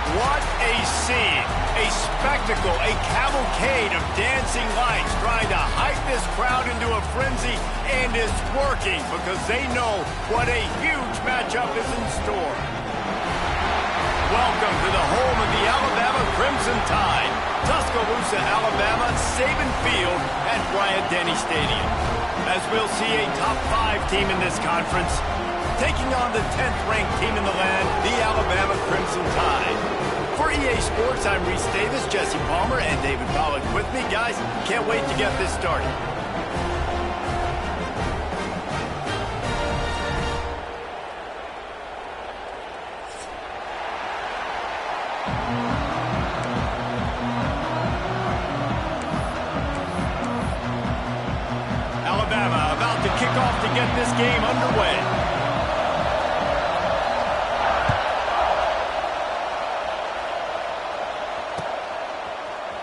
What a scene, a spectacle, a cavalcade of dancing lights trying to hype this crowd into a frenzy, and it's working because they know what a huge matchup is in store. Welcome to the home of the Alabama Crimson Tide, Tuscaloosa, Alabama, Saban Field at Bryant-Denny Stadium. As we'll see a top 5 team in this conference, taking on the 10th-ranked team in the land, the Alabama Crimson Tide. For EA Sports, I'm Reese Davis, Jesse Palmer, and David Pollack with me. Guys, can't wait to get this started. Alabama about to kick off to get this game underway.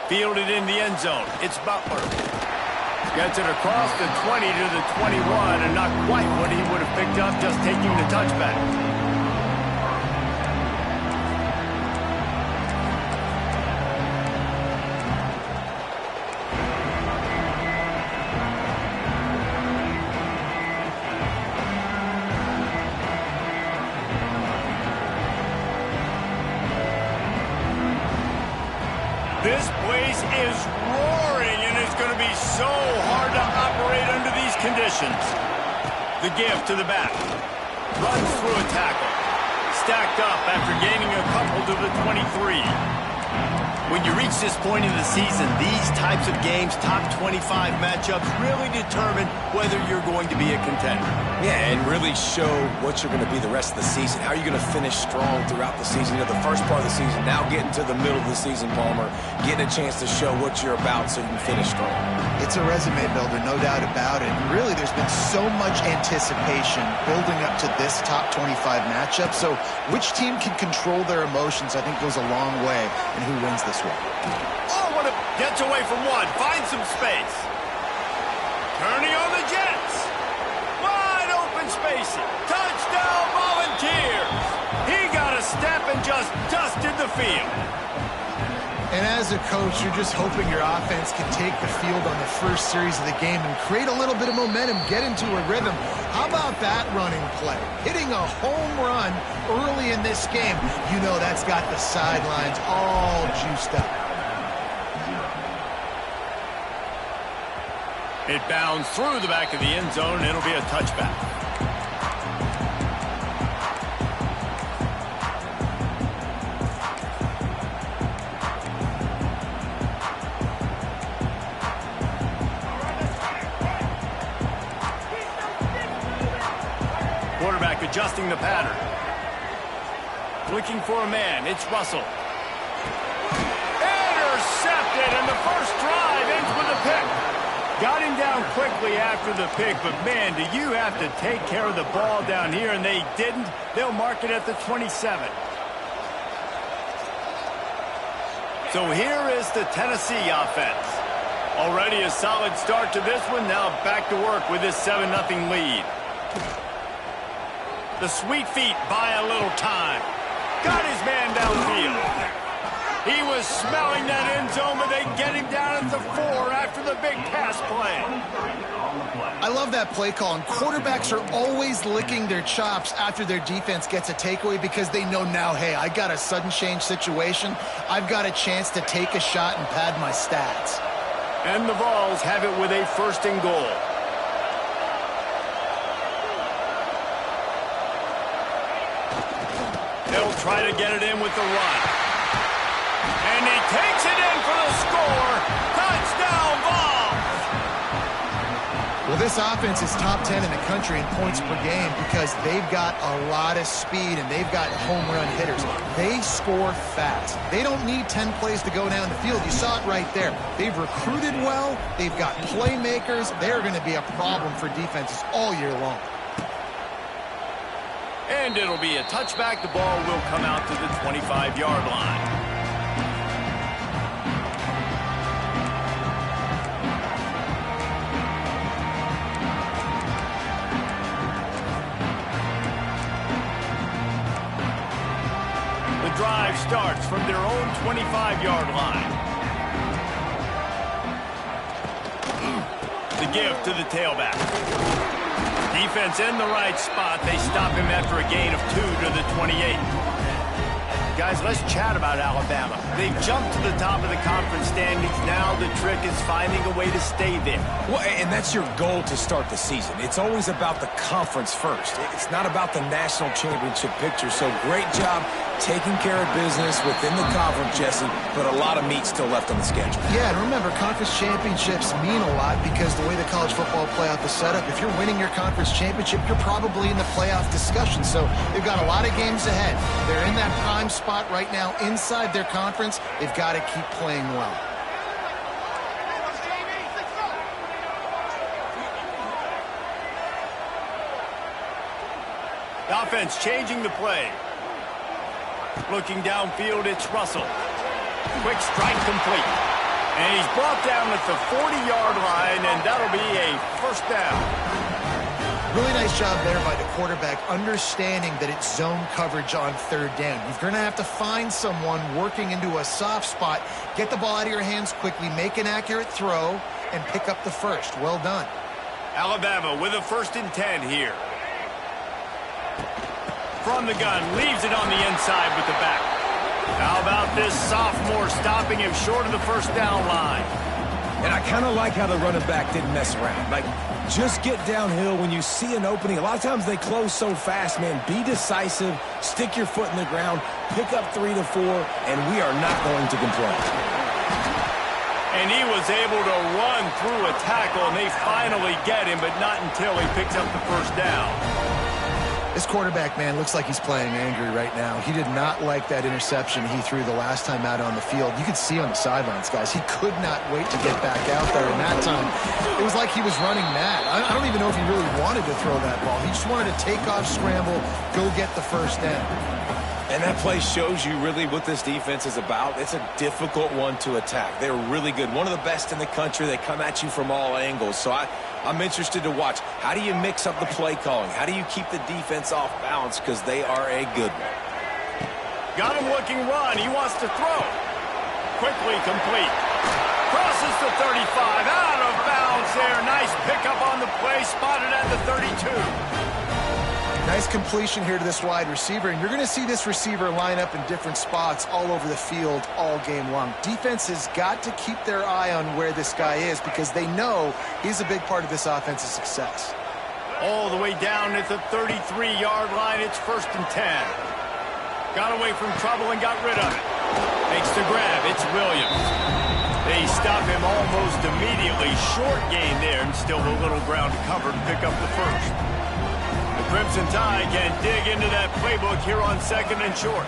Fielded in the end zone. It's Butler. Gets it across the 20 to the 21, and not quite what he would have picked up just taking the touchback. This place is roaring, and it's going to be so hard to operate under these conditions. The give to the back. Runs through a tackle. Stacked up after gaining a couple to the 23. When you reach this point in the season, these types of games, top 25 matchups, really determine whether you're going to be a contender. Yeah, and really show what you're going to be the rest of the season. How are you going to finish strong throughout the season? You know, the first part of the season, now getting to the middle of the season, Palmer, getting a chance to show what you're about so you can finish strong. It's a resume builder, no doubt about it. And really, there's been so much anticipation building up to this top 25 matchup. So which team can control their emotions, I think, goes a long way in who wins this one. Oh, what a... Gets away from one. Finds some space. Turning on the Jets. Wide open spacing. Touchdown Volunteers. He got a step and just dusted the field. And as a coach, you're just hoping your offense can take the field on the first series of the game and create a little bit of momentum, get into a rhythm. How about that running play? Hitting a home run early in this game. You know that's got the sidelines all juiced up. It bounds through the back of the end zone, and it'll be a touchback. Quarterback adjusting the pattern. Looking for a man. It's Russell. Intercepted, and the first drive ends with a pick. Got him down quickly after the pick, but man, do you have to take care of the ball down here, and they didn't. They'll mark it at the 27. So here is the Tennessee offense. Already a solid start to this one. Now back to work with this 7-0 lead. The sweet feet buy a little time. Got his man downfield. He was smelling that end zone, but they get him down at the 4 after the big pass play. I love that play call, and quarterbacks are always licking their chops after their defense gets a takeaway because they know now, hey, I got a sudden change situation. I've got a chance to take a shot and pad my stats. And the Vols have it with a 1st and goal. They'll try to get it in with the run. And he takes it in for the score. Touchdown, Vols! Well, this offense is top 10 in the country in points per game because they've got a lot of speed and they've got home run hitters. They score fast. They don't need 10 plays to go down the field. You saw it right there. They've recruited well. They've got playmakers. They're going to be a problem for defenses all year long. And it'll be a touchback. The ball will come out to the 25-yard line. drive starts from their own 25-yard line. The give to the tailback. Defense in the right spot. They stop him after a gain of 2 to the 28. Guys, let's chat about Alabama. They've jumped to the top of the conference standings. Now the trick is finding a way to stay there. Well, and that's your goal to start the season. It's always about the conference first. It's not about the national championship picture. So great job taking care of business within the conference, Jesse, but a lot of meat still left on the schedule. Yeah, and remember, conference championships mean a lot because the way the college football playoff is set up, if you're winning your conference championship, you're probably in the playoff discussion. So they've got a lot of games ahead. They're in that prime spot right now inside their conference. They've got to keep playing well. The offense changing the play. Looking downfield, it's Russell. Quick strike complete. And he's brought down at the 40-yard line, and that'll be a first down. Really nice job there by the quarterback, understanding that it's zone coverage on third down. You're going to have to find someone working into a soft spot, get the ball out of your hands quickly, make an accurate throw, and pick up the first. Well done. Alabama with a 1st and 10 here. From the gun, leaves it on the inside with the back. How about this sophomore stopping him short of the first down line? And I kind of like how the running back didn't mess around. Like, just get downhill when you see an opening. A lot of times they close so fast, man. Be decisive, stick your foot in the ground, pick up 3 to 4, and we are not going to complain. And he was able to run through a tackle, and they finally get him, but not until he picks up the first down. This quarterback, man, looks like he's playing angry right now. He did not like that interception he threw the last time out on the field. You could see on the sidelines, guys, he could not wait to get back out there. And that time, it was like he was running mad. I don't even know if he really wanted to throw that ball. He just wanted to take off, scramble, go get the first down. And that play shows you really what this defense is about. It's a difficult one to attack. They're really good. One of the best in the country. They come at you from all angles. So I'm interested to watch. How do you mix up the play calling? How do you keep the defense off balance? Because they are a good one. Got him looking run. He wants to throw. Quickly complete. Crosses the 35. Out of bounds there. Nice pickup on the play. Spotted at the 32. Nice completion here to this wide receiver, and you're going to see this receiver line up in different spots all over the field all game long. Defense has got to keep their eye on where this guy is because they know he's a big part of this offense's success. All the way down at the 33-yard line, it's 1st and 10. Got away from trouble and got rid of it. Makes the grab, it's Williams. They stop him almost immediately. Short gain there, and still a little ground to cover to pick up the first. Crimson Tide can dig into that playbook here on 2nd and short.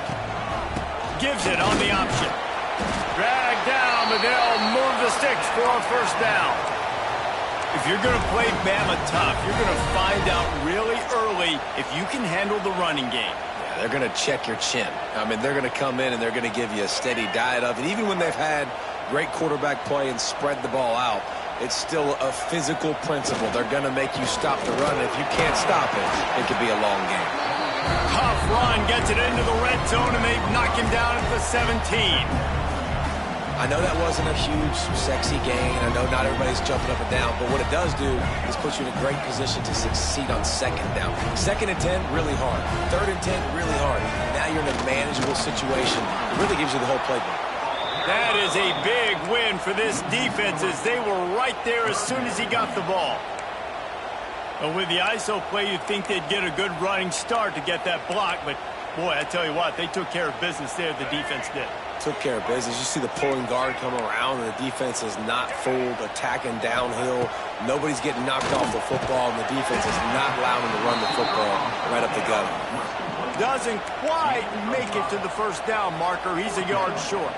Gives it on the option. Dragged down, but they'll move the sticks for a first down. If you're going to play Bama tough, you're going to find out really early if you can handle the running game. Yeah, they're going to check your chin. I mean, they're going to come in and they're going to give you a steady diet of it. Even when they've had great quarterback play and spread the ball out, it's still a physical principle. They're going to make you stop the run. If you can't stop it, it could be a long game. Tough run, gets it into the red zone, and they knock him down at the 17. I know that wasn't a huge, sexy gain. I know not everybody's jumping up and down, but what it does do is put you in a great position to succeed on 2nd down. 2nd and 10, really hard. 3rd and 10, really hard. Now you're in a manageable situation. It really gives you the whole playbook. That is a big win for this defense as they were right there as soon as he got the ball. But with the ISO play, you'd think they'd get a good running start to get that block, but boy, I tell you what, they took care of business there, the defense did. Took care of business. You see the pulling guard come around, and the defense is not fooled, attacking downhill. Nobody's getting knocked off the football, and the defense is not allowing them to run the football right up the gut. Doesn't quite make it to the first down marker. He's a yard short.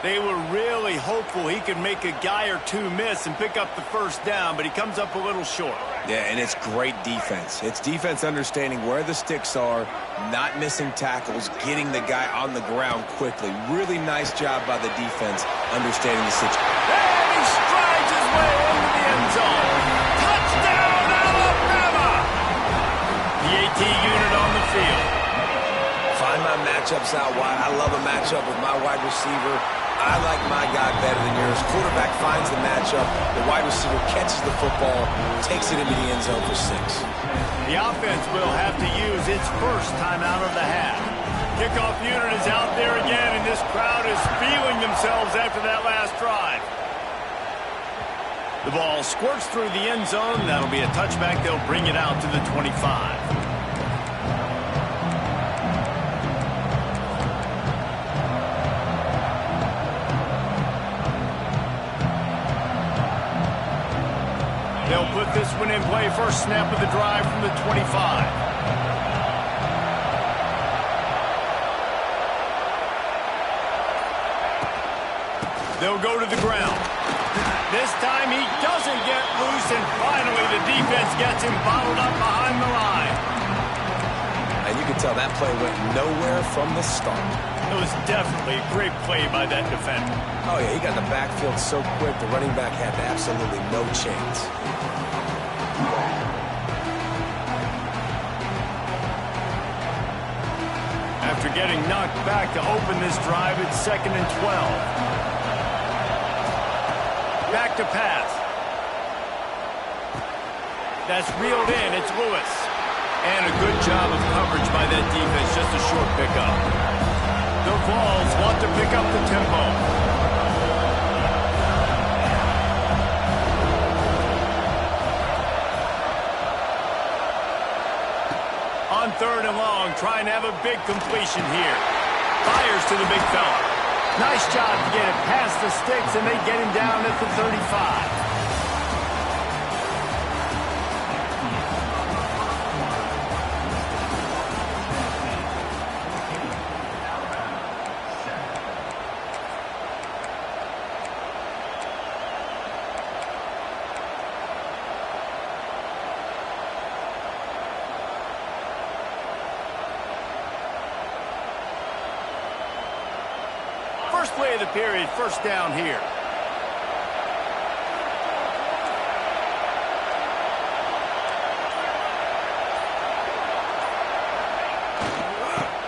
They were really hopeful he could make a guy or two miss and pick up the first down, but he comes up a little short. Yeah, and it's great defense. It's defense understanding where the sticks are, not missing tackles, getting the guy on the ground quickly. Really nice job by the defense understanding the situation. And he strides his way into the end zone. Touchdown, Alabama! The AT unit on the field. Find my match matchups out wide. I love a matchup with my wide receiver. I like my guy better than yours. Quarterback finds the matchup. The wide receiver catches the football, takes it into the end zone for 6. The offense will have to use its first timeout of the half. Kickoff unit is out there again, and this crowd is feeling themselves after that last drive. The ball squirts through the end zone. That'll be a touchback. They'll bring it out to the 25. They'll put this one in play. First snap of the drive from the 25. They'll go to the ground. This time he doesn't get loose, and finally the defense gets him bottled up behind the line. And you can tell that play went nowhere from the start. It was definitely a great play by that defender. Oh, yeah, he got in the backfield so quick, the running back had absolutely no chance. After getting knocked back to open this drive, it's 2nd and 12. Back to pass. That's reeled in. It's Lewis. And a good job of coverage by that defense. Just a short pickup. The Vols want to pick up the tempo. On 3rd and long, trying to have a big completion here. Fires to the big fella. Nice job to get it past the sticks, and they get him down at the 35. First play of the period, first down here.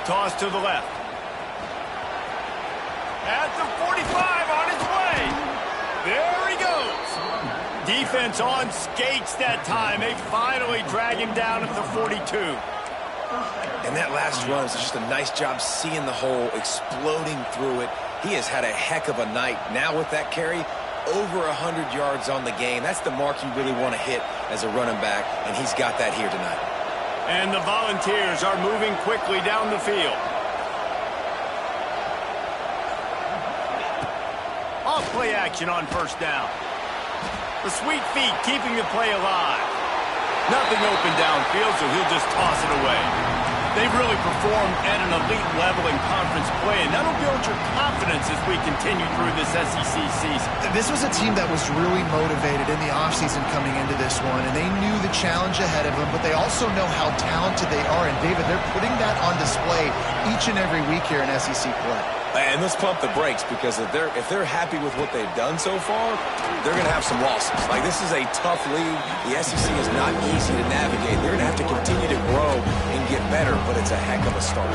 Toss to the left. At the 45, on his way. There he goes. Defense on skates that time. They finally drag him down at the 42. And that last run was just a nice job seeing the hole, exploding through it. He has had a heck of a night. Now with that carry, over 100 yards on the game. That's the mark you really want to hit as a running back, and he's got that here tonight. And the Volunteers are moving quickly down the field. Off play action on first down. The sweet feet keeping the play alive. Nothing open downfield, so he'll just toss it away. They've really performed at an elite level in conference play, and that'll build your confidence as we continue through this SEC season. This was a team that was really motivated in the offseason coming into this one, and they knew the challenge ahead of them, but they also know how talented they are. And, David, they're putting that on display each and every week here in SEC play. And let's pump the brakes, because if they're happy with what they've done so far, they're going to have some losses. Like, this is a tough league. The SEC is not easy to navigate. They're going to have to continue to grow and get better, but it's a heck of a start.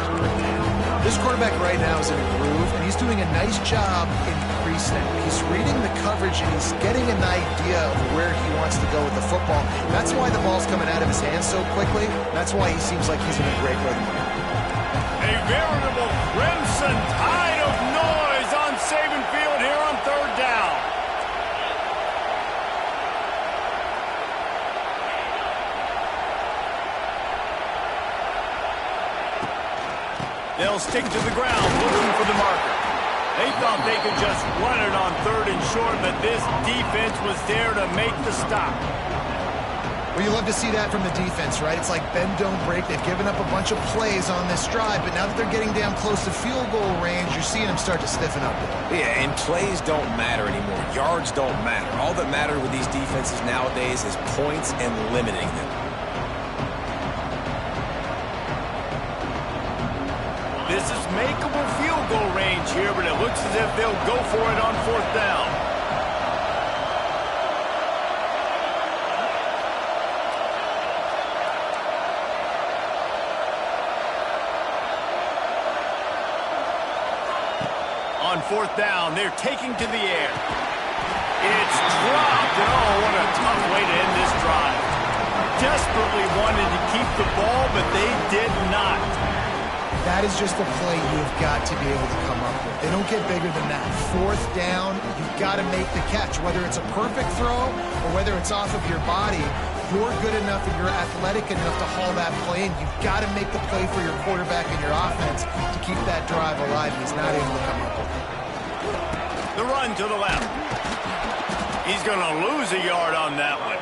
This quarterback right now is in a groove, and he's doing a nice job in pre-snap. He's reading the coverage, and he's getting an idea of where he wants to go with the football. That's why the ball's coming out of his hands so quickly. That's why he seems like he's in a great rhythm. A veritable crimson tide of noise on Saban Field here on 3rd down. They'll stick to the ground looking for the marker. They thought they could just run it on 3rd and short, but this defense was there to make the stop. Well, you love to see that from the defense, right? It's like bend, don't break. They've given up a bunch of plays on this drive, but now that they're getting down close to field goal range, you're seeing them start to stiffen up. Yeah, and plays don't matter anymore. Yards don't matter. All that matters with these defenses nowadays is points and limiting them. This is makeable field goal range here, but it looks as if they'll go for it on 4th down. On fourth down, they're taking to the air. It's dropped. Oh, what a tough way to end this drive. Desperately wanted to keep the ball, but they did not. That is just a play you've got to be able to come up with. They don't get bigger than that. Fourth down, you've got to make the catch. Whether it's a perfect throw or whether it's off of your body, you're good enough and you're athletic enough to haul that play in. You've got to make the play for your quarterback and your offense to keep that drive alive, and he's not able to come up with it. The run to the left. He's going to lose a yard on that one.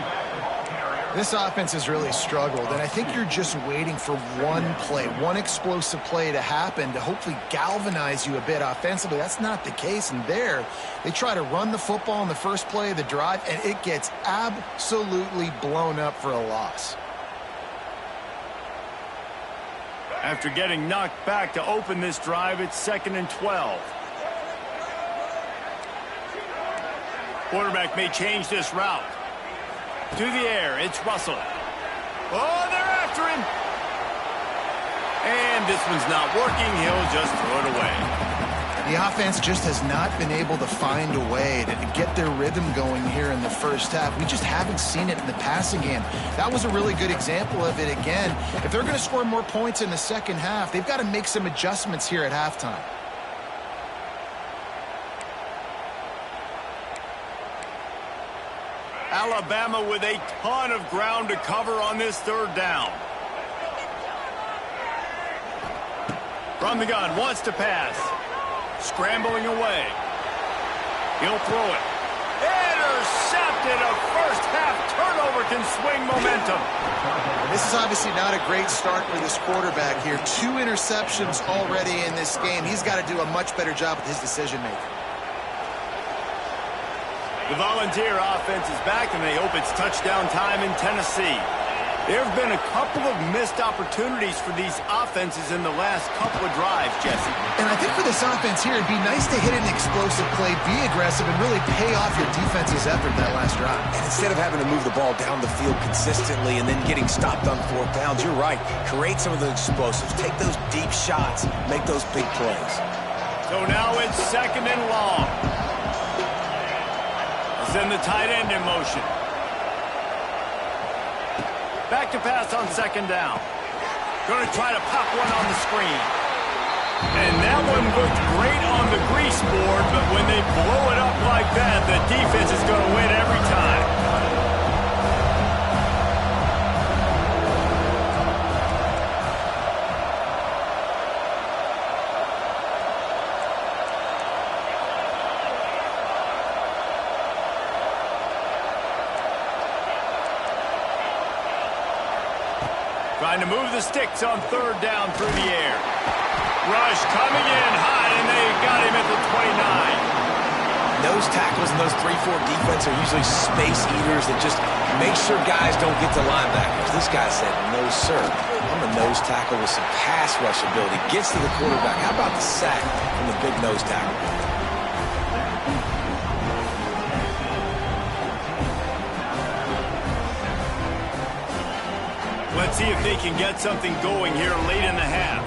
This offense has really struggled, and I think you're just waiting for one play, one explosive play to happen to hopefully galvanize you a bit offensively. That's not the case, and there they try to run the football in the first play of the drive, and it gets absolutely blown up for a loss. After getting knocked back to open this drive, it's 2nd and 12. Quarterback may change this route. To the air, it's Russell. Oh, they're after him. And this one's not working. He'll just throw it away. The offense just has not been able to find a way to get their rhythm going here in the first half. We just haven't seen it in the passing game. That was a really good example of it again. If they're going to score more points in the second half, they've got to make some adjustments here at halftime. Alabama with a ton of ground to cover on this third down. From the gun, wants to pass. Scrambling away. He'll throw it. Intercepted. A first half turnover can swing momentum. This is obviously not a great start for this quarterback here. 2 interceptions already in this game. He's got to do a much better job with his decision-making. The Volunteer offense is back, and they hope it's touchdown time in Tennessee. There have been a couple of missed opportunities for these offenses in the last couple of drives, Jesse. And I think for this offense here, it'd be nice to hit an explosive play, be aggressive, and really pay off your defense's effort that last drive. And instead of having to move the ball down the field consistently and then getting stopped on 4th downs, you're right. Create some of the explosives. Take those deep shots. Make those big plays. So now it's 2nd and long. Send the tight end in motion. Back to pass on 2nd down. Going to try to pop one on the screen. And that one looked great on the grease board, but when they blow it up like that, the defense is going to win every time. Trying to move the sticks on 3rd down through the air. Rush coming in high, and they got him at the 29. Nose tackles in those 3-4 defense are usually space eaters that just make sure guys don't get to linebackers. This guy said, no, sir. I'm a nose tackle with some pass rush ability. Gets to the quarterback. How about the sack from the big nose tackle? Let's see if they can get something going here late in the half.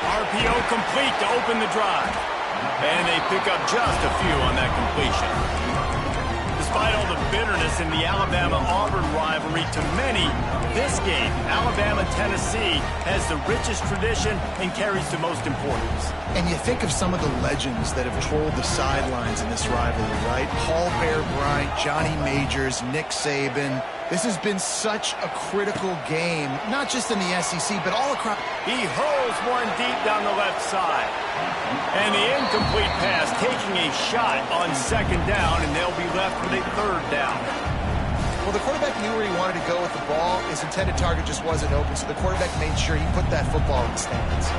RPO complete to open the drive. And they pick up just a few on that completion. Despite all the bitterness in the Alabama-Auburn rivalry, to many, this game, Alabama-Tennessee, has the richest tradition and carries the most importance. And you think of some of the legends that have trolled the sidelines in this rivalry, right? Paul Bear Bryant, Johnny Majors, Nick Saban. This has been such a critical game, not just in the SEC, but all across. He hurls one deep down the left side. And the incomplete pass taking a shot on 2nd down, and they'll be left with a 3rd down. Well, the quarterback knew where he wanted to go with the ball. His intended target just wasn't open, so the quarterback made sure he put that football in the stands.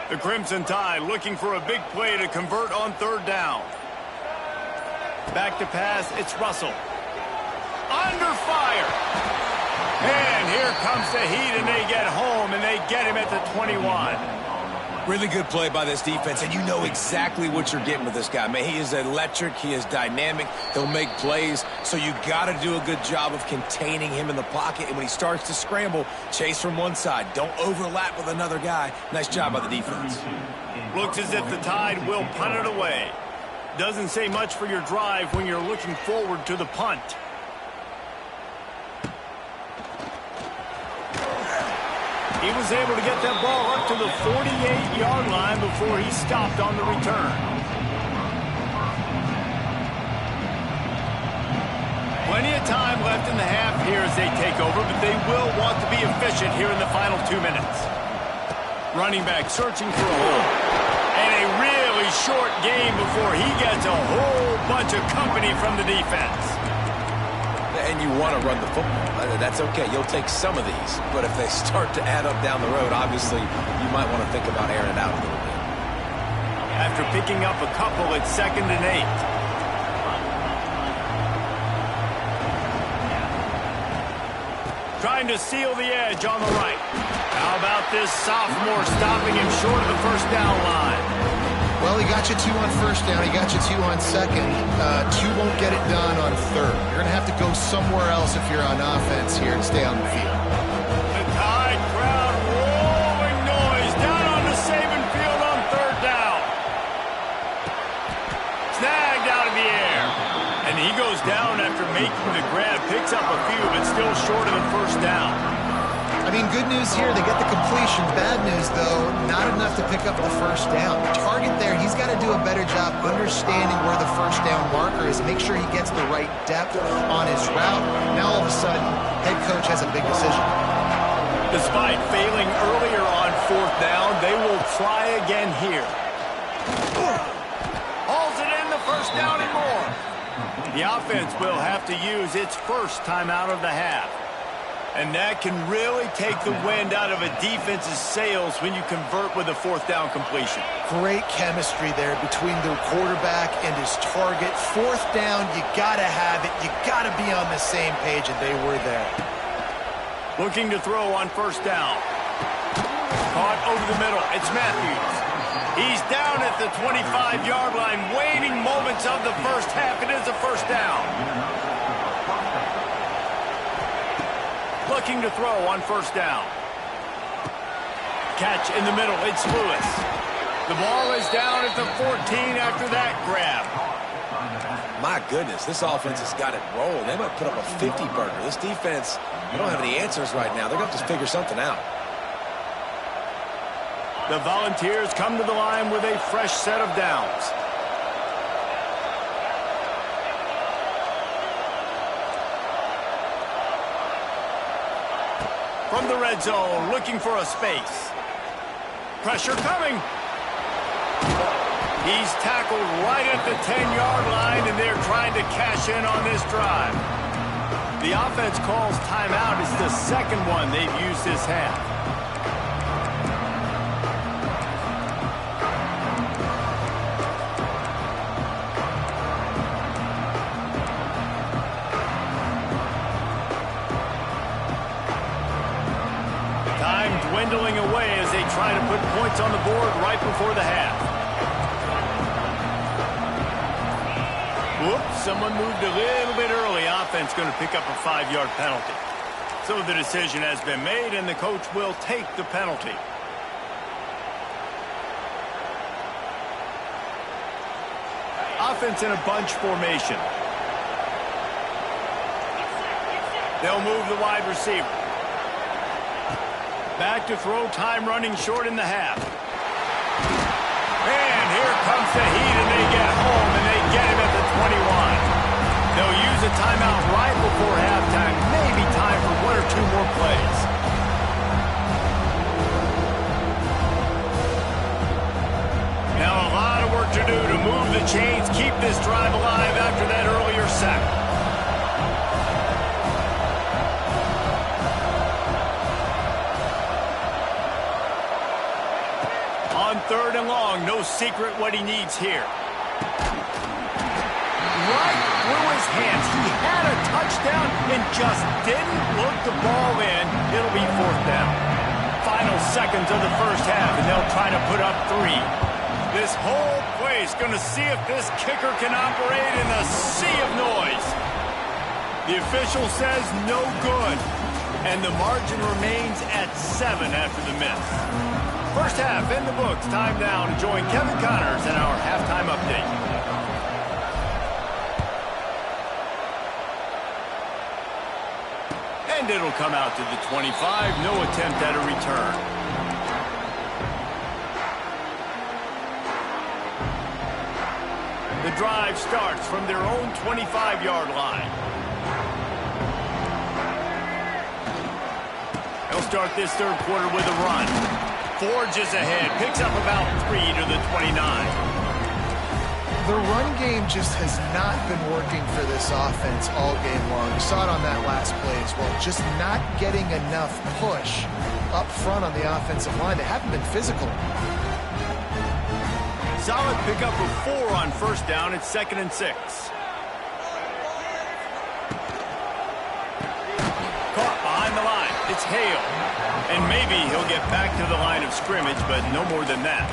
The Crimson Tide looking for a big play to convert on 3rd down. Back to pass, it's Russell. Under fire. And comes the heat, and they get home, and they get him at the 21. Really good play by this defense, and you know exactly what you're getting with this guy. Man, he is electric. He is dynamic. He'll make plays, so you got to do a good job of containing him in the pocket. And when he starts to scramble, chase from one side. Don't overlap with another guy. Nice job by the defense. Looks as if the Tide will punt it away. Doesn't say much for your drive when you're looking forward to the punt. He was able to get that ball up to the 48-yard line before he stopped on the return. Plenty of time left in the half here as they take over, but they will want to be efficient here in the final 2 minutes. Running back searching for a hole. And a really short game before he gets a whole bunch of company from the defense. And you want to run the football. That's okay. You'll take some of these. But if they start to add up down the road, obviously, you might want to think about airing it out a little bit. After picking up a couple, it's 2nd and 8. Trying to seal the edge on the right. How about this sophomore stopping him short of the first down line? Well, he got you 2 on first down. He got you 2 on second. 2 won't get it done on third. You're going to have to go somewhere else if you're on offense here and stay on the field. The Tide crowd rolling noise down on the Saban field on 3rd down. Snagged out of the air. And he goes down after making the grab. Picks up a few, but still short of the first down. I mean, good news here, they get the completion. Bad news, though, not enough to pick up the first down. The target there, he's got to do a better job understanding where the first down marker is, make sure he gets the right depth on his route. Now, all of a sudden, head coach has a big decision. Despite failing earlier on 4th down, they will try again here. Hauls it in, the first down and more. The offense will have to use its first timeout of the half. And that can really take the wind out of a defense's sails when you convert with a 4th down completion. Great chemistry there between the quarterback and his target. 4th down, you got to have it. You got to be on the same page, and they were there. Looking to throw on 1st down. Caught over the middle. It's Matthews. He's down at the 25-yard line, waiting moments of the first half. It is a 1st down. Looking to throw on 1st down. Catch in the middle. It's Lewis. The ball is down at the 14 after that grab. My goodness, this offense has got it rolling. They might put up a 50-burger. This defense, they don't have any answers right now. They're going to have to figure something out. The Volunteers come to the line with a fresh set of downs. From the red zone, looking for a space. Pressure coming. He's tackled right at the 10-yard line, and they're trying to cash in on this drive. The offense calls timeout. It's the 2nd one they've used this half. Dwindling away as they try to put points on the board right before the half. Whoops, someone moved a little bit early. Offense going to pick up a 5-yard penalty. So the decision has been made, and the coach will take the penalty. Offense in a bunch formation. They'll move the wide receiver. Back to throw, time running short in the half. And here comes the heat, and they get home, and they get him at the 21. They'll use a timeout right before halftime. Maybe time for 1 or 2 more plays. Now a lot of work to do to move the chains, keep this drive alive after that earlier sack. On 3rd and long, no secret what he needs here. Right through his hands. He had a touchdown and just didn't look the ball in. It'll be seconds of the first half, and they'll try to put up 3. This whole place going to see if this kicker can operate in a sea of noise. The official says no good, and the margin remains at 7 after the miss. First half in the books. Time now to join Kevin Connors in our halftime update. And it'll come out to the 25. No attempt at a return. The drive starts from their own 25-yard line. They'll start this third quarter with a run. Forges ahead, picks up about 3 to the 29. The run game just has not been working for this offense all game long. We saw it on that last play as well. Just not getting enough push up front on the offensive line. They haven't been physical. Solid pickup of 4 on first down. It's 2nd and 6. Caught behind the line. It's Hale. And maybe he'll get back to the line of scrimmage, but no more than that.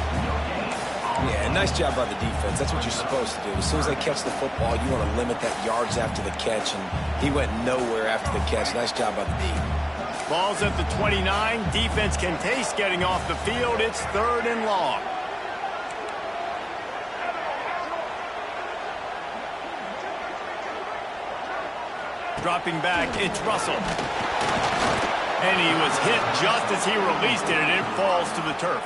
Yeah, nice job by the defense. That's what you're supposed to do. As soon as they catch the football, you want to limit that yards after the catch, and he went nowhere after the catch. Nice job by the D. Ball's at the 29. Defense can taste getting off the field. It's 3rd and long. Dropping back, it's Russell. And he was hit just as he released it, and it falls to the turf.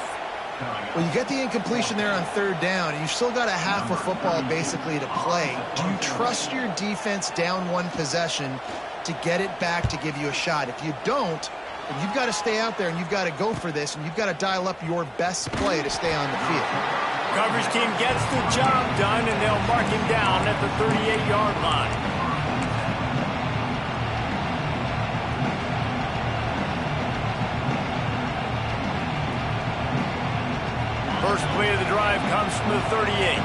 Well, you get the incompletion there on 3rd down, and you've still got a half of football basically to play. Do you trust your defense down 1 possession to get it back to give you a shot? If you don't, then you've got to stay out there and you've got to go for this, and you've got to dial up your best play to stay on the field. Coverage team gets the job done, and they'll mark him down at the 38-yard line. First play of the drive comes from the 38.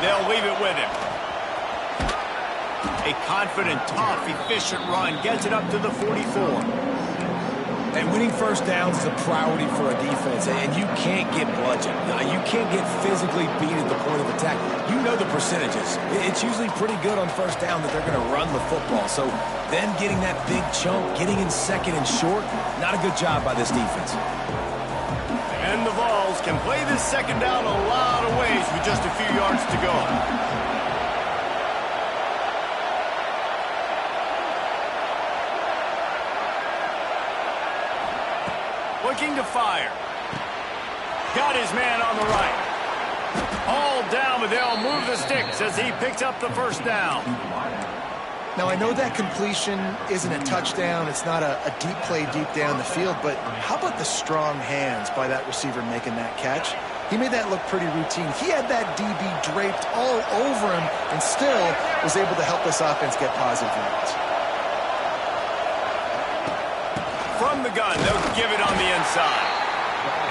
They'll leave it with him. A confident, tough, efficient run gets it up to the 44. And winning first downs is a priority for a defense, and you can't get bludgeoned. You can't get physically beat at the point of attack. You know the percentages. It's usually pretty good on first down that they're going to run the football. So then getting that big chunk, getting in 2nd and short, not a good job by this defense. And the Vols can play this 2nd down a lot of ways with just a few yards to go. Looking to fire. Got his man on the right. All down, but they'll move the sticks as he picks up the first down. Now, I know that completion isn't a touchdown. It's not a deep play deep down the field, but how about the strong hands by that receiver making that catch? He made that look pretty routine. He had that DB draped all over him and still was able to help this offense get positive yards. From the gun, they'll give it on the inside.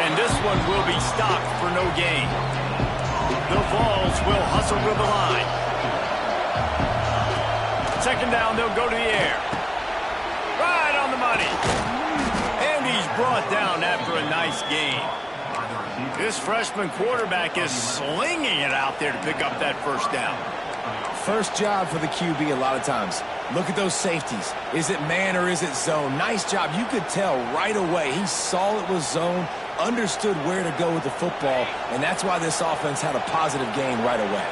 And this one will be stopped for no gain. The Vols will hustle to the line. 2nd down, they'll go to the air. Right on the money. And he's brought down after a nice gain. This freshman quarterback is slinging it out there to pick up that first down. First job for the QB a lot of times. Look at those safeties. Is it man or is it zone? Nice job. You could tell right away. He saw it was zone, understood where to go with the football, and that's why this offense had a positive gain right away.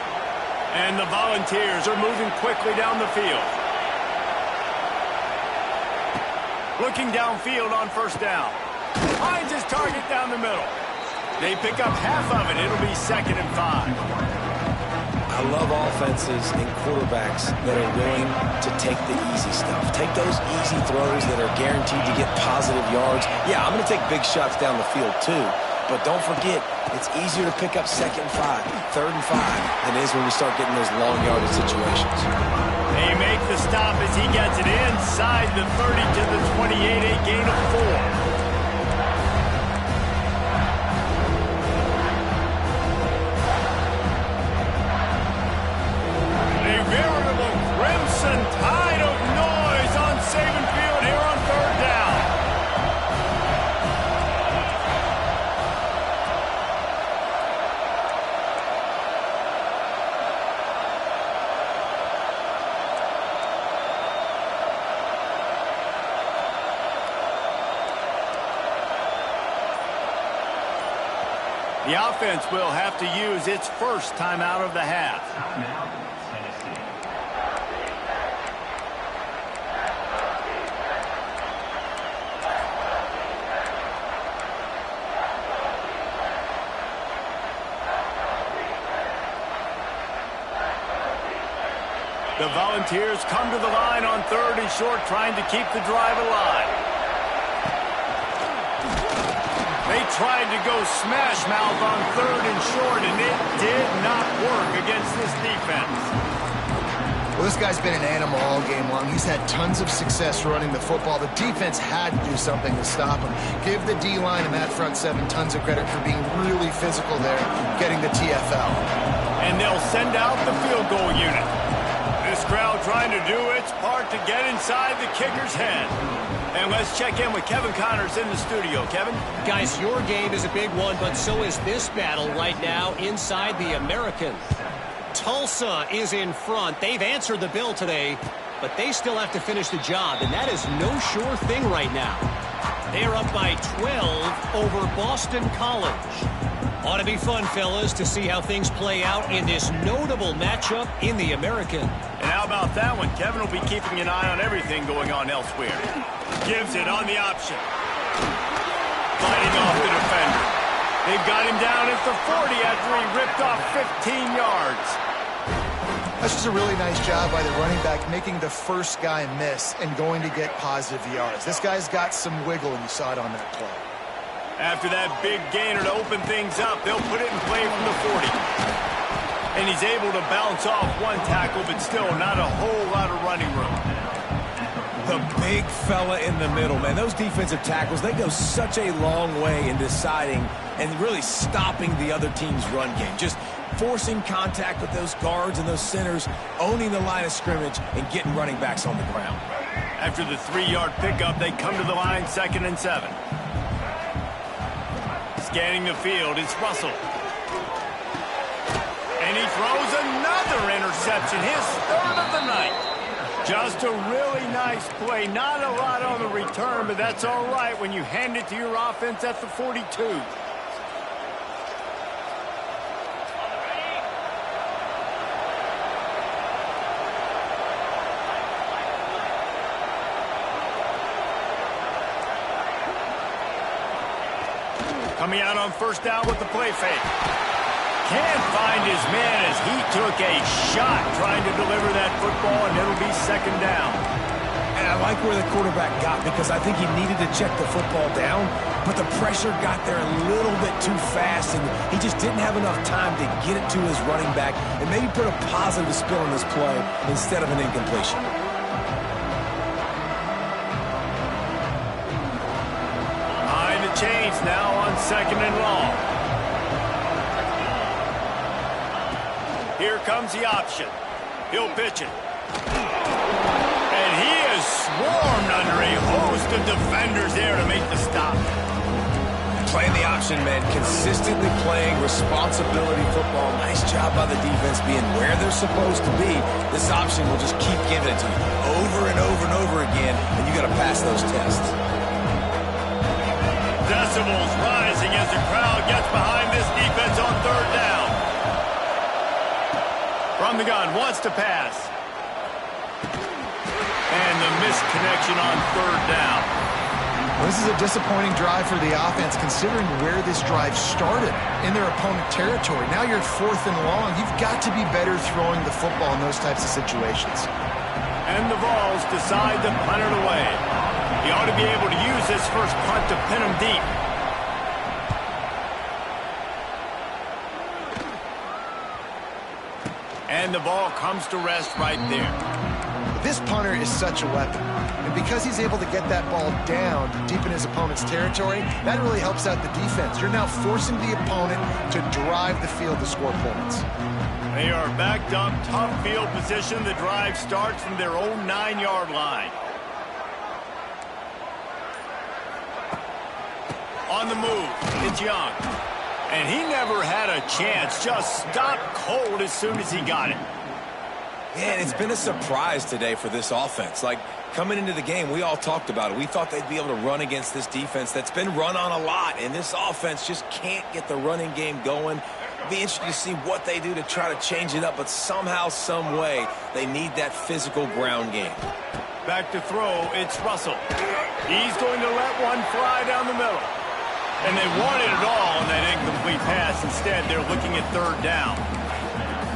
And the Volunteers are moving quickly down the field. Looking downfield on first down. Finds his target down the middle. They pick up half of it. It'll be 2nd and 5. I love offenses and quarterbacks that are willing to take the easy stuff. Take those easy throws that are guaranteed to get positive yards. Yeah, I'm going to take big shots down the field too, but don't forget, it's easier to pick up 2nd and 5, 3rd and 5 than it is when we start getting those long yardage situations. They make the stop as he gets it inside the 30 to the 28, a gain of 4. Veritable crimson tide of noise on Saban Field here on The offense will have to use its first timeout of the half. The Volunteers come to the line on 3rd and short, trying to keep the drive alive. They tried to go smash mouth on 3rd and short, and it did not work against this defense. Well, this guy's been an animal all game long. He's had tons of success running the football. The defense had to do something to stop him. Give the D-line and that front seven tons of credit for being really physical there, getting the TFL. And they'll send out the field goal unit. This crowd trying to do its part to get inside the kicker's head. And let's check in with Kevin Connors in the studio. Kevin? Guys, your game is a big one, but so is this battle right now inside the American. Tulsa is in front. They've answered the bell today, but they still have to finish the job, and that is no sure thing right now. They're up by 12 over Boston College. Ought to be fun, fellas, to see how things play out in this notable matchup in the American. And how about that one? Kevin will be keeping an eye on everything going on elsewhere. Gives it on the option. Fighting off the defender. They've got him down at the 40 after he ripped off 15 yards. That's just a really nice job by the running back, making the first guy miss and going to get positive yards. This guy's got some wiggle, and you saw it on that play. After that big gainer to open things up, they'll put it in play from the 40. And he's able to bounce off one tackle, but still not a whole lot of running room. The big fella in the middle, man. Those defensive tackles, they go such a long way in deciding and really stopping the other team's run game. Just forcing contact with those guards and those centers, owning the line of scrimmage, and getting running backs on the ground. After the 3-yard pickup, they come to the line 2nd and 7. Scanning the field, it's Russell. And he throws another interception, his 3rd of the night. Just a really nice play. Not a lot on the return, but that's all right when you hand it to your offense at the 42. Coming out on 1st down with the play fake. Can't find his man as he took a shot trying to deliver that football, and it'll be 2nd down. And I like where the quarterback got, because I think he needed to check the football down, but the pressure got there a little bit too fast, and he just didn't have enough time to get it to his running back and maybe put a positive spin on this play instead of an incompletion. Behind the chains now on 2nd and long. Here comes the option. He'll pitch it. And he is swarmed under a host of defenders there to make the stop. Playing the option, man. Consistently playing responsibility football. Nice job by the defense being where they're supposed to be. This option will just keep giving it to you over and over and over again, and you got to pass those tests. Decibels rising as the crowd gets behind this defense on 3rd down. From the gun, wants to pass. And the missed connection on 3rd down. Well, this is a disappointing drive for the offense, considering where this drive started, in their opponent territory. Now you're 4th and long. You've got to be better throwing the football in those types of situations. And the Vols decide to punt it away. He ought to be able to use this first punt to pin him deep. And the ball comes to rest right there. This punter is such a weapon. And because he's able to get that ball down deep in his opponent's territory, that really helps out the defense. You're now forcing the opponent to drive the field to score points. They are backed up, tough field position. The drive starts from their own 9-yard line. On the move, it's Young. And he never had a chance, just stopped cold as soon as he got it. Yeah, it's been a surprise today for this offense. Like, coming into the game, we all talked about it. We thought they'd be able to run against this defense that's been run on a lot, and this offense just can't get the running game going. Be interested to see what they do to try to change it up, but somehow, some way, they need that physical ground game. Back to throw, it's Russell. He's going to let one fly down the middle. And they wanted it all on that incomplete pass. Instead, they're looking at third down.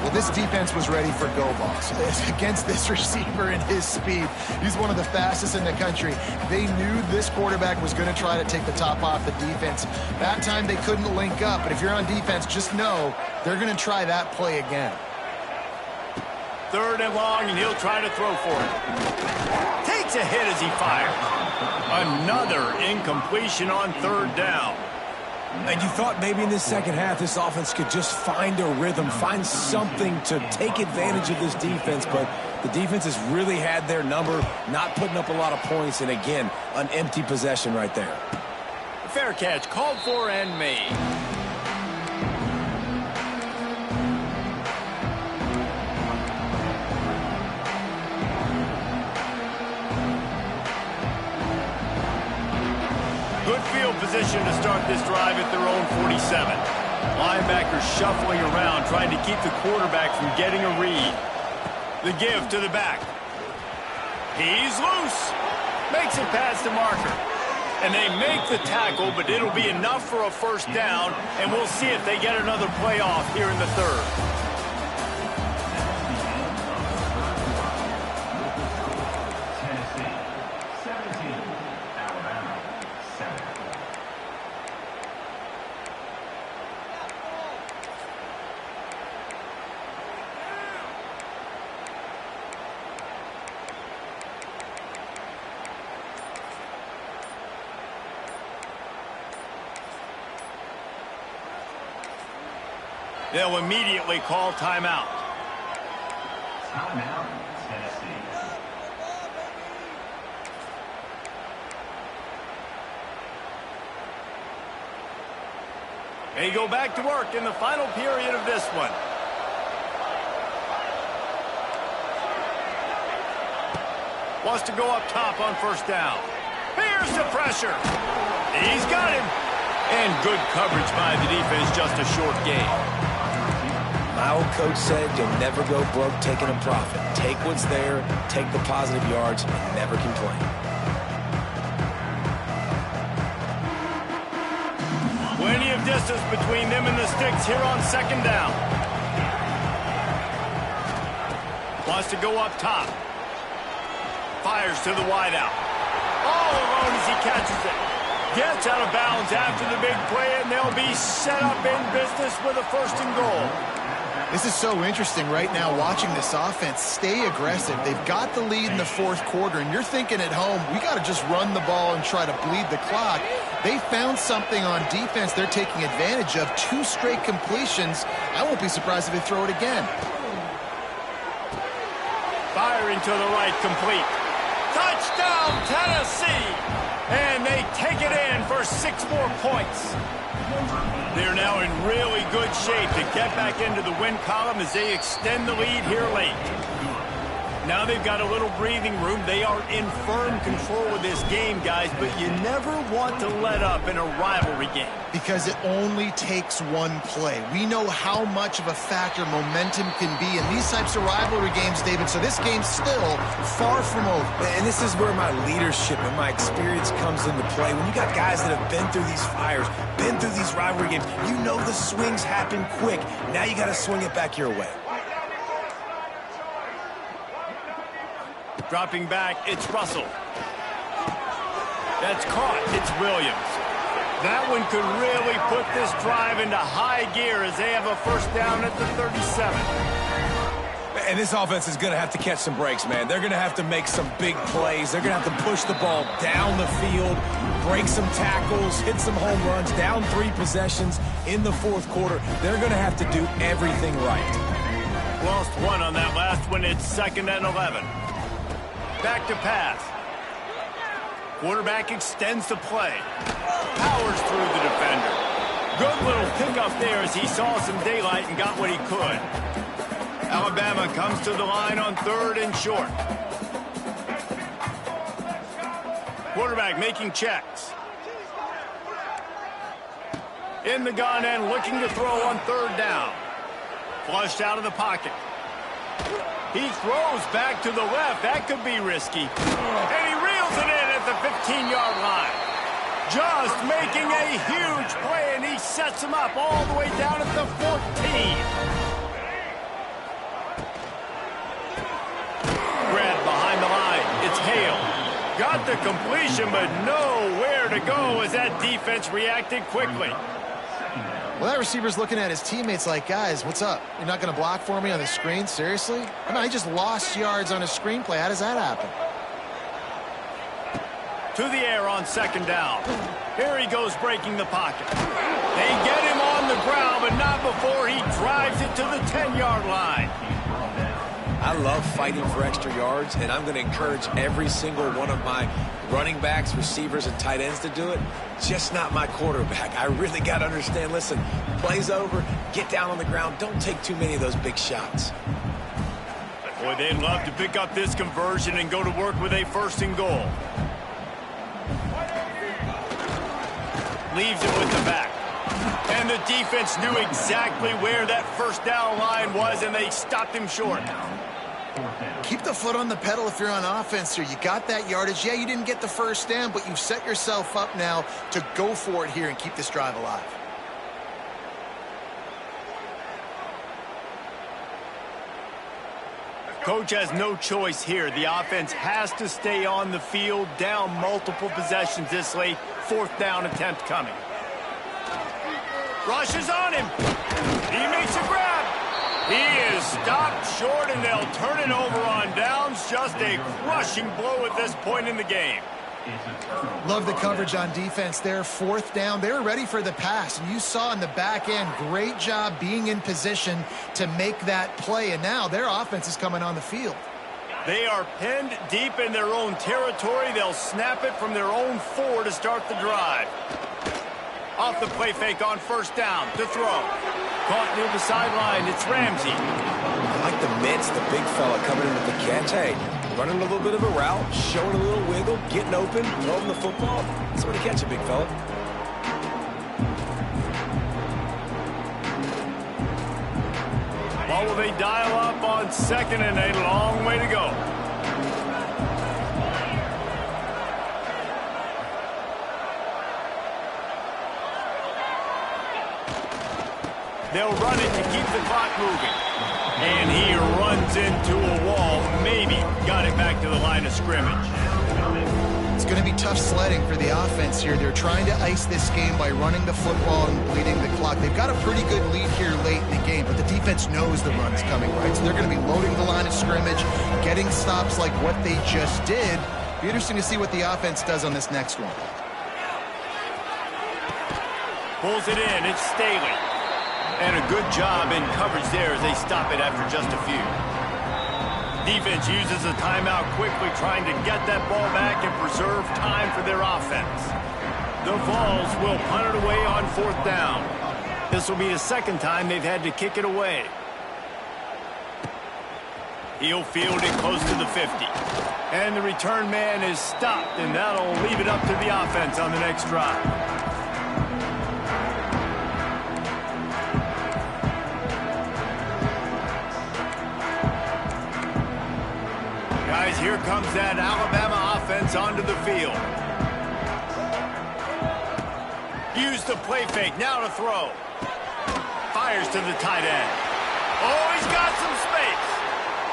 Well, this defense was ready for go balls against this receiver and his speed. He's one of the fastest in the country. They knew this quarterback was going to try to take the top off the defense. That time they couldn't link up, but if you're on defense, just know they're going to try that play again. Third and long, and he'll try to throw for it. Takes a hit as he fires. Another incompletion on third down. And you thought maybe in this second half this offense could just find a rhythm, find something to take advantage of this defense, but the defense has really had their number, not putting up a lot of points, and again, an empty possession right there. Fair catch, called for and made. Good field position to start this drive at their own 47. Linebackers shuffling around, trying to keep the quarterback from getting a read. The give to the back. He's loose. Makes it past the marker. And they make the tackle, but it'll be enough for a first down, and we'll see if they get another play off here in the third. They'll immediately call timeout. Timeout, Tennessee. They go back to work in the final period of this one. Wants to go up top on first down. Here's the pressure. He's got him. And good coverage by the defense, just a short gain. My old coach said you'll never go broke taking a profit. Take what's there, take the positive yards, and never complain. Plenty of distance between them and the sticks here on second down. Wants to go up top. Fires to the wideout. All alone as he catches it. Gets out of bounds after the big play, and they'll be set up in business with a first and goal. This is so interesting right now watching this offense stay aggressive. They've got the lead in the fourth quarter, and you're thinking at home, we got to just run the ball and try to bleed the clock. They found something on defense they're taking advantage of. 2 straight completions. I won't be surprised if they throw it again. Firing to the right, complete. Touchdown, Tennessee! And they take it in for 6 more points. They're now in really good shape to get back into the win column as they extend the lead here late. Now they've got a little breathing room. They are in firm control of this game, guys, but you never want to let up in a rivalry game. Because it only takes one play. We know how much of a factor momentum can be in these types of rivalry games, David, so this game's still far from over. And this is where my leadership and my experience comes into play. When you got guys that have been through these fires, been through these rivalry games, you know the swings happen quick. Now you got to swing it back your way. Dropping back, it's Russell. That's caught. It's Williams. That one could really put this drive into high gear as they have a first down at the 37. And this offense is going to have to catch some breaks, man. They're going to have to make some big plays. They're going to have to push the ball down the field, break some tackles, hit some home runs, down 3 possessions in the fourth quarter. They're going to have to do everything right. Lost 1 on that last one. It's 2nd and 11. Back to pass. Quarterback extends the play. Powers through the defender. Good little pickup there as he saw some daylight and got what he could. Alabama comes to the line on 3rd and short. Quarterback making checks. In the gun and looking to throw on 3rd down. Flushed out of the pocket. He throws back to the left. That could be risky. And he reels it in at the 15-yard line. Just making a huge play, and he sets him up all the way down at the 14. Grabbed behind the line. It's Hale. Got the completion, but nowhere to go as that defense reacted quickly. Well, that receiver's looking at his teammates like, guys, what's up? You're not going to block for me on the screen? Seriously? I mean, I just lost yards on a screenplay. How does that happen? To the air on 2nd down. Here he goes breaking the pocket. They get him on the ground, but not before he drives it to the 10-yard line. I love fighting for extra yards, and I'm going to encourage every single one of my running backs, receivers, and tight ends to do it. Just not my quarterback. I really got to understand, listen, play's over, get down on the ground, don't take too many of those big shots. Boy, they'd love to pick up this conversion and go to work with a 1st and goal. Leaves it with the back. And the defense knew exactly where that 1st down line was, and they stopped him short. Keep the foot on the pedal if you're on offense here. You got that yardage. Yeah, you didn't get the 1st down, but you've set yourself up now to go for it here and keep this drive alive. Coach has no choice here. The offense has to stay on the field, down multiple possessions this late. 4th down attempt coming. Rushes on him. He makes a grab. He is stopped short, and they'll turn it over on downs. Just a crushing blow at this point in the game. Love the coverage on defense there. 4th down. They were ready for the pass, and you saw in the back end, great job being in position to make that play, and now their offense is coming on the field. They are pinned deep in their own territory. They'll snap it from their own 4 to start the drive. Off the play fake on 1st down to throw. Caught near the sideline. It's Ramsey. I like the mitts, the big fella coming in with the catch. Hey, running a little bit of a route, showing a little wiggle, getting open, throwing the football. Somebody catch a big fella. What will they dial up on 2nd and a long way to go? They'll run it to keep the clock moving. And he runs into a wall. Maybe got it back to the line of scrimmage. It's going to be tough sledding for the offense here. They're trying to ice this game by running the football and bleeding the clock. They've got a pretty good lead here late in the game, but the defense knows the run is coming, right? So they're going to be loading the line of scrimmage, getting stops like what they just did. Be interesting to see what the offense does on this next one. Pulls it in. It's Staley. And a good job in coverage there as they stop it after just a few. Defense uses a timeout quickly, trying to get that ball back and preserve time for their offense. The Vols will punt it away on 4th down. This will be the 2nd time they've had to kick it away. He'll field it close to the 50. And the return man is stopped, and that'll leave it up to the offense on the next drive. Guys, here comes that Alabama offense onto the field. Use the play fake, now to throw. Fires to the tight end. Oh, he's got some space.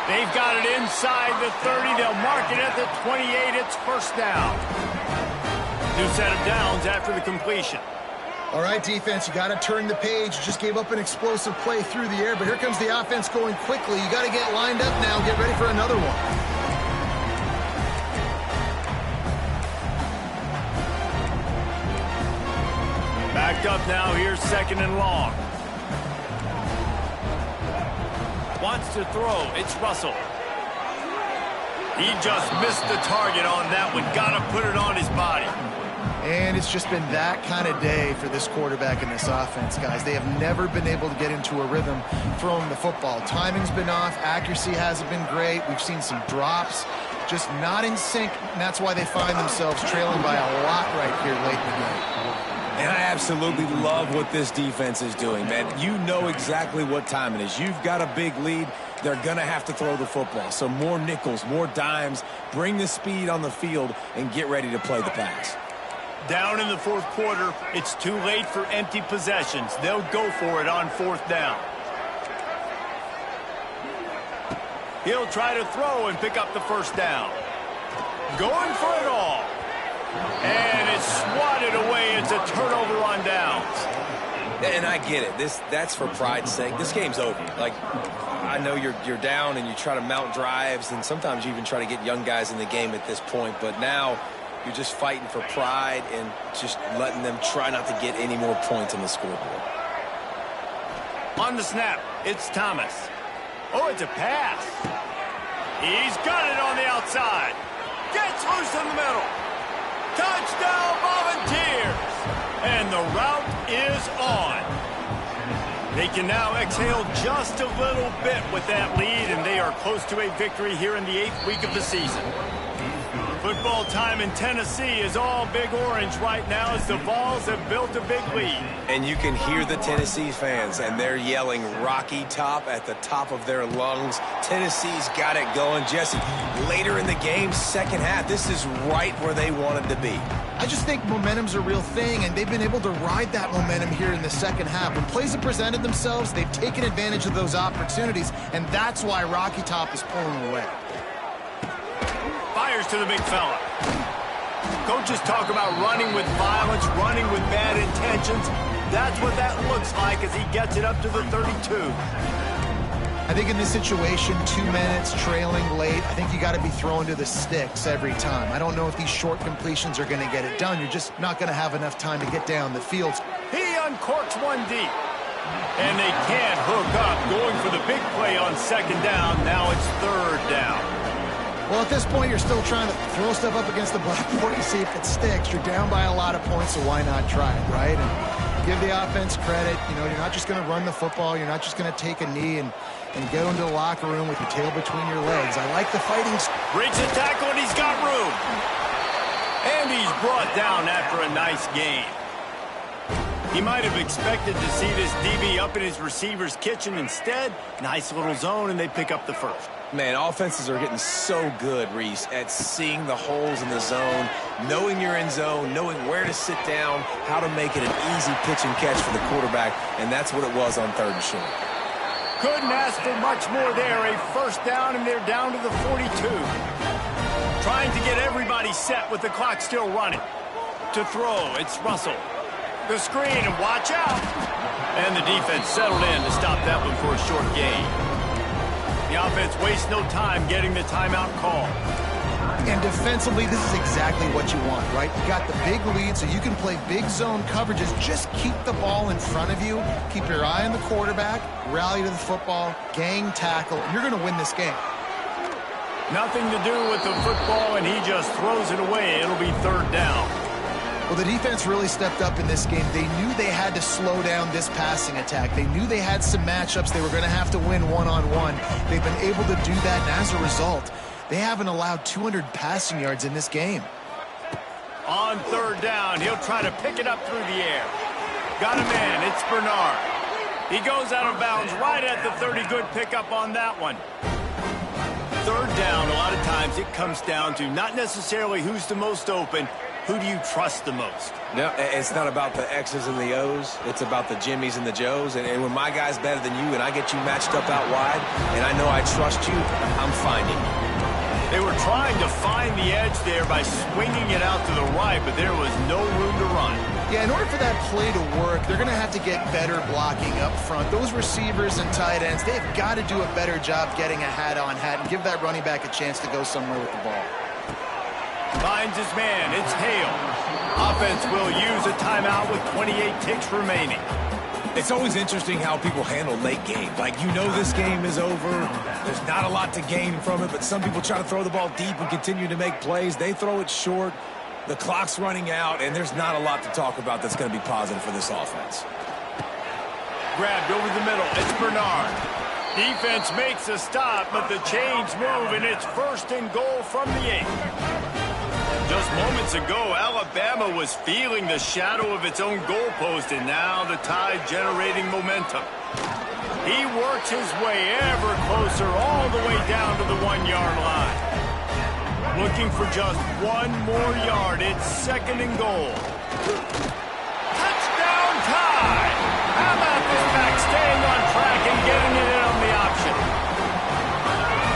They've got it inside the 30. They'll mark it at the 28. It's 1st down. New set of downs after the completion. All right, defense, you got to turn the page. You just gave up an explosive play through the air, but here comes the offense going quickly. You got to get lined up now, get ready for another one. Backed up now, here's 2nd and long. Wants to throw, it's Russell. He just missed the target on that one. Got to put it on his body. And it's just been that kind of day for this quarterback and this offense, guys. They have never been able to get into a rhythm throwing the football. Timing's been off. Accuracy hasn't been great. We've seen some drops. Just not in sync, and that's why they find themselves trailing by a lot right here late in the game. And I absolutely love what this defense is doing, man. You know exactly what time it is. You've got a big lead. They're going to have to throw the football. So more nickels, more dimes, bring the speed on the field, and get ready to play the pass. Down in the fourth quarter, it's too late for empty possessions. They'll go for it on fourth down. He'll try to throw and pick up the first down. Going for it all. And it's swatted away. It's a turnover on downs. And I get it. That's for pride's sake. This game's over. Like, I know you're down and you try to mount drives, and sometimes you even try to get young guys in the game at this point. But now you're just fighting for pride and just letting them try not to get any more points on the scoreboard. On the snap, it's Thomas. Oh, it's a pass. He's got it on the outside. Gets loose in the middle. Touchdown, Volunteers! And the route is on. They can now exhale just a little bit with that lead, and they are close to a victory here in the 8th week of the season. Football time in Tennessee is all big orange right now as the Vols have built a big lead. And you can hear the Tennessee fans, and they're yelling Rocky Top at the top of their lungs. Tennessee's got it going. Jesse, later in the game, second half, this is right where they wanted to be. I just think momentum's a real thing, and they've been able to ride that momentum here in the second half. When plays have presented themselves, they've taken advantage of those opportunities, and that's why Rocky Top is pulling away. Fires to the big fella. Coaches talk about running with violence, running with bad intentions. That's what that looks like as he gets it up to the 32. I think in this situation, 2 minutes, trailing late, I think you got to be throwing to the sticks every time. I don't know if these short completions are going to get it done. You're just not going to have enough time to get down the field. He uncorks one deep. And they can't hook up, going for the big play on second down. Now it's third down. Well, at this point, you're still trying to throw stuff up against the blackboard and see if it sticks. You're down by a lot of points, so why not try it, right? And give the offense credit. You know, you're not just going to run the football. You're not just going to take a knee and go into the locker room with your tail between your legs. I like the fighting. Breaks a tackle, and he's got room. And he's brought down after a nice game. He might have expected to see this DB up in his receiver's kitchen. Instead, nice little zone, and they pick up the first. Man, offenses are getting so good, Reese, at seeing the holes in the zone, knowing you're in zone, knowing where to sit down, how to make it an easy pitch and catch for the quarterback, and that's what it was on third and short. Couldn't ask for much more there. A first down, and they're down to the 42. Trying to get everybody set with the clock still running. To throw, it's Russell. The screen, and watch out. And the defense settled in to stop that one for a short gain. The offense wastes no time getting the timeout call. And defensively, this is exactly what you want, right? You got the big lead, so you can play big zone coverages. Just keep the ball in front of you. Keep your eye on the quarterback. Rally to the football. Gang tackle. And you're going to win this game. Nothing to do with the football, and he just throws it away. It'll be third down. Well, the defense really stepped up in this game. They knew they had to slow down this passing attack. They knew they had some matchups they were going to have to win one-on-one. They've been able to do that, and as a result, they haven't allowed 200 passing yards in this game. On third down, he'll try to pick it up through the air. Got a man, it's Bernard. He goes out of bounds right at the 30. Good pickup on that one. Third down, a lot of times it comes down to not necessarily who's the most open. Who do you trust the most? No, it's not about the X's and the O's. It's about the Jimmies and the Joes. And when my guy's better than you and I get you matched up out wide and I know I trust you, I'm finding you. They were trying to find the edge there by swinging it out to the right, but there was no room to run. Yeah, in order for that play to work, they're going to have to get better blocking up front. Those receivers and tight ends, they've got to do a better job getting a hat-on-hat and give that running back a chance to go somewhere with the ball. Finds his man. It's Hale. Offense will use a timeout with 28 ticks remaining. It's always interesting how people handle late game. Like, you know this game is over. There's not a lot to gain from it, but some people try to throw the ball deep and continue to make plays. They throw it short. The clock's running out, and there's not a lot to talk about that's going to be positive for this offense. Grabbed over the middle. It's Bernard. Defense makes a stop, but the chains move, and it's 1st and goal from the 8. Just moments ago, Alabama was feeling the shadow of its own goalpost, and now the Tide generating momentum. He works his way ever closer all the way down to the 1-yard line. Looking for just 1 more yard. It's 2nd and goal. Touchdown Tide! How about this back staying on track and getting it in on the option?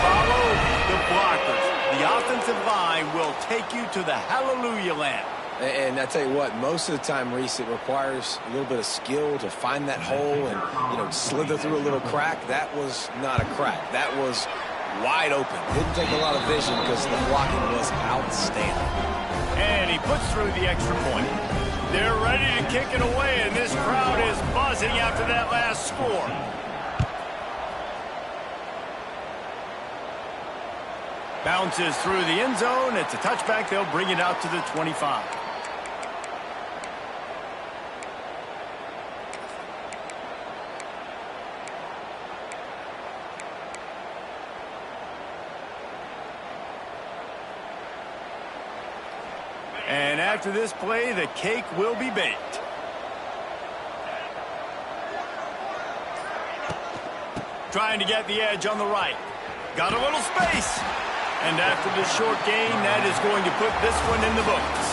Follow the blockers. The offensive line will take you to the hallelujah land. And I tell you what, most of the time, Reese, it requires a little bit of skill to find that hole and, slither through a little crack. That was not a crack. That was wide open. Didn't take a lot of vision because the blocking was outstanding. And he puts through the extra point. They're ready to kick it away, and this crowd is buzzing after that last score. Bounces through the end zone. It's a touchback. They'll bring it out to the 25. And after this play, the cake will be baked. Trying to get the edge on the right. Got a little space. And after this short gain, that is going to put this one in the books.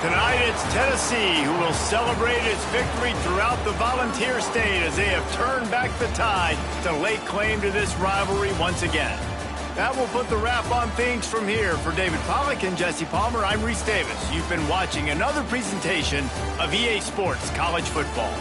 Tonight, it's Tennessee who will celebrate its victory throughout the Volunteer State as they have turned back the Tide to lay claim to this rivalry once again. That will put the wrap on things from here. For David Pollack and Jesse Palmer, I'm Reese Davis. You've been watching another presentation of EA Sports College Football.